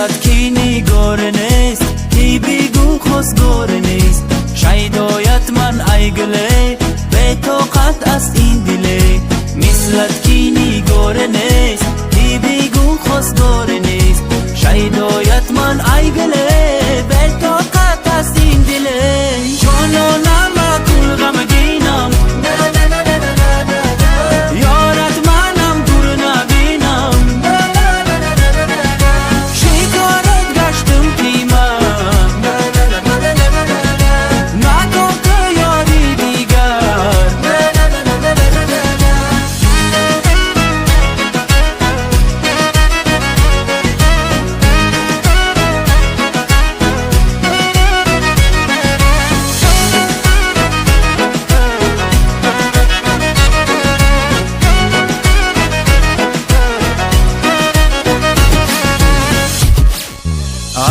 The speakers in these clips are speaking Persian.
مثلت کی نگار نیست، کی بیگو خواستگار نیست. شیدایت من ای گله، به طاقت است این دله. مثلت کی نگار نیست، کی بیگو خواستگار نیست. شیدایت من ای گله، به طاقت است این دله. جانانم کل غمگینم، یارت منم دور نبینم. شکارت گشتم پیمان، نکن که یاری دیگر.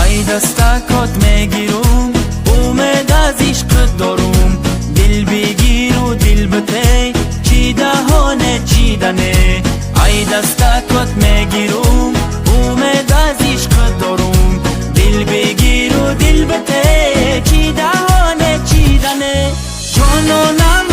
ای دستکات میگیرم، امید از عشق دارم. دل بگیر و دل بده، چی دهانه چی دنه. ای دستکات میگیرم، امید از عشق دارم. دل بگیر و دل بده، چی دهانه چی دنه. جانانم